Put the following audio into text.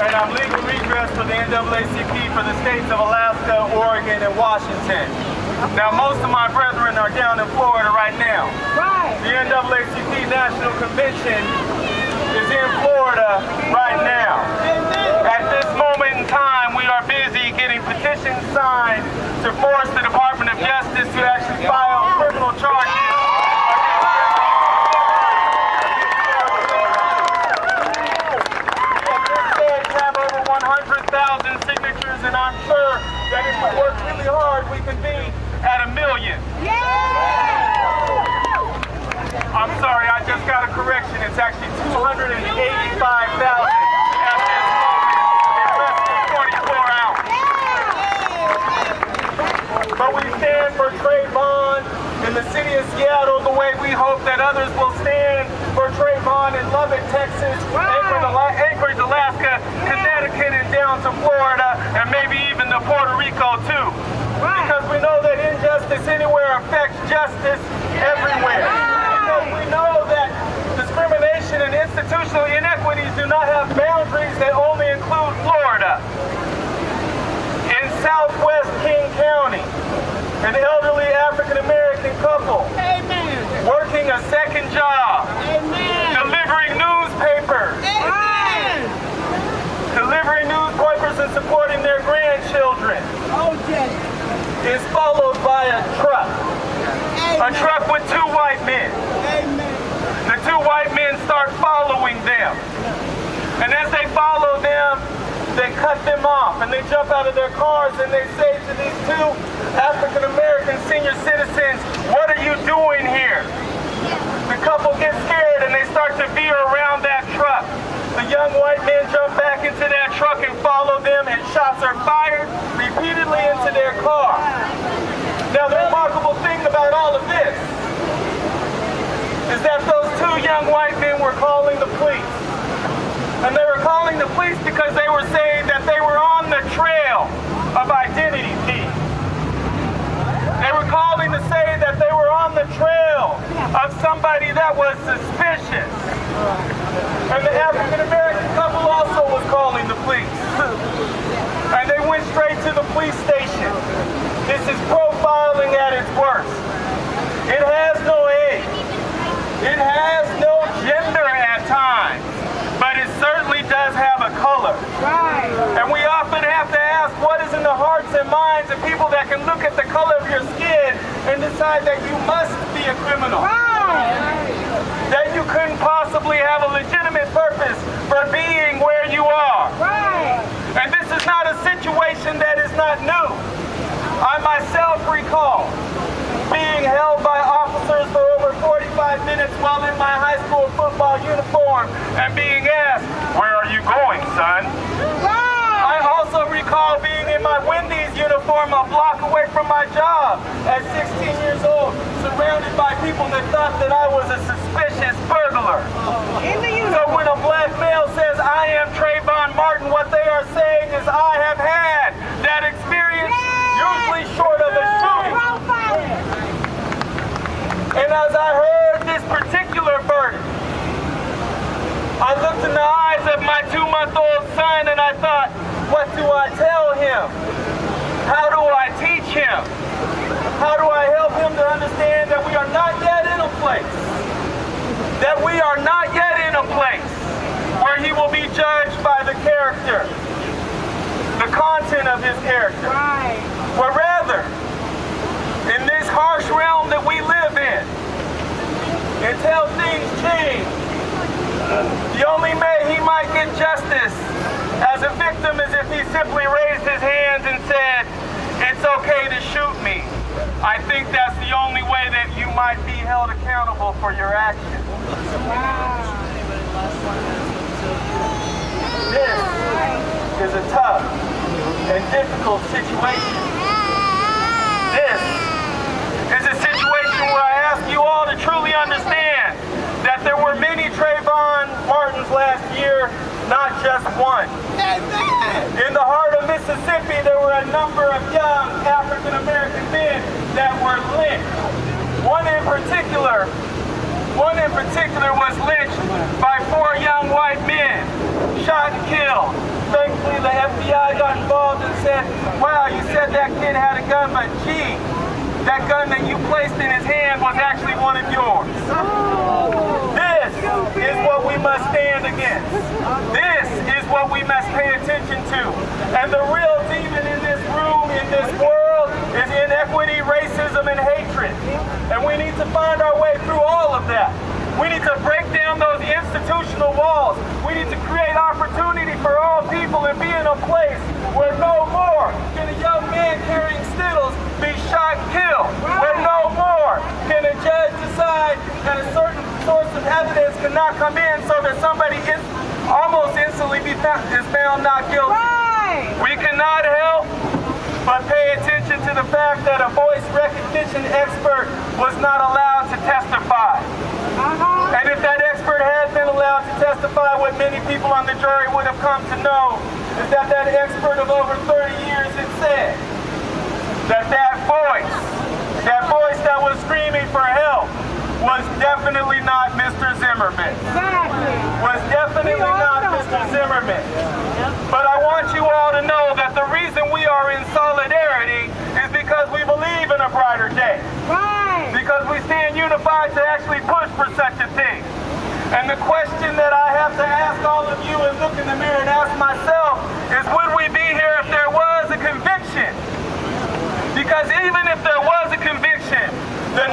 And I'm legal redress for the NAACP for the states of Alaska, Oregon, and Washington. Now, most of my brethren are down in Florida right now. Right. The NAACP National Convention is in Florida right now. At this moment in time, we are busy getting petitions signed to force the Department of Justice to actually file criminal charges. Signatures, and I'm sure that if we work really hard, we can be at 1 million. Yeah! I'm sorry, I just got a correction. It's actually 285,000 at this moment in less than 24 hours. But we stand for Trayvon in the city of Seattle the way we hope that others will stand for Trayvon in Lubbock, Texas, Anchorage, Alaska, Connecticut, and down to Florida, and maybe even to Puerto Rico too. Because we know that injustice anywhere affects justice everywhere. Because we know that discrimination and institutional inequities do not have boundaries that only include Florida. In southwest King County, an elderly African-American couple working a second job, delivering newspapers, delivering newspapers and supporting their grandchildren, is followed by a truck with 2 white men. The 2 white men start following them, and as they follow them, they cut them off, and they jump out of their cars, and they say to these 2 African-American senior citizens, "What are you doing here?" The couple gets scared, and they start to veer around that truck. The young white men jump back into that truck and follow them, and shots are fired repeatedly into their car. Now, the remarkable thing about all of this is that those 2 young white men were calling the police. And they were calling the police because they were saying that they were on the trail of identity thieves. They were calling to say that they were on the trail of somebody that was suspicious. And the African-American couple also was calling the police. And they went straight to the police station. This is profiling at its worst. It has no age. It has no gender at times. But it certainly does have a color. Right. And we often have to ask what is in the hearts and minds of people that can look at the color of your skin and decide that you must be a criminal. Right. That you couldn't possibly have a legitimate purpose for being where you are. Right. And this is not a situation that is not new. I myself recall being held by officers for over 45 minutes while in my high school football uniform and being asked, "Where are you going, son?" I also recall being in my Wendy's uniform a block away from my job at 16 years old, surrounded by people that thought that I was a suspicious burglar. So when a black male says, "I am Trayvon Martin," what they are saying is, "I have had that experience, usually short of a shooting." And as I heard this particular verdict, I looked in the eyes of my 2-month-old son and I thought, what do I tell him? How do I teach him? How do I help him to understand that we are not yet in a place, where he will be judged by the character, the content of his character. Right. But rather, in this harsh realm that we live in, until things change, the only way he might get justice as a victim is if he simply raised his hands and said, "It's okay to shoot me." I think that's the only way that you might be held accountable for your actions. This is a tough and difficult situation. This is a situation where I ask you all to truly understand that there were many Trayvon Martins last year, not just one. In the heart of Mississippi, there were a number of young African-American men that were lynched. One in particular was lynched by 4 young white men, shot and killed that that kid had a gun, but gee, that gun that you placed in his hand was actually one of yours. This is what we must stand against. This is what we must pay attention to. And the real demon in this room, in this world, is inequity, racism, and hatred. And we need to find our way through all of that. We need to break down those institutional walls. We need to create opportunity for all people and be in a place where no more can a young man carrying Skittles be shot and killed. Where no more can a judge decide that a certain source of evidence cannot come in so that somebody is almost instantly is found not guilty. We cannot help but pay attention to the fact that a voice recognition expert was not allowed to testify. And if that expert had been allowed to testify, what many people on the jury would have come to know is that that expert of over 30 years had said that that voice that was screaming for help was definitely not Mr. Zimmerman. Was definitely not Mr. Zimmerman. But I want you all to know that the reason we are in solidarity is because we believe in a brighter day. Because we stand unified to actually push for such a thing. And the question that I have to ask all of you and look in the mirror and ask myself is, would we be here if there was a conviction? Because even if there was a conviction, the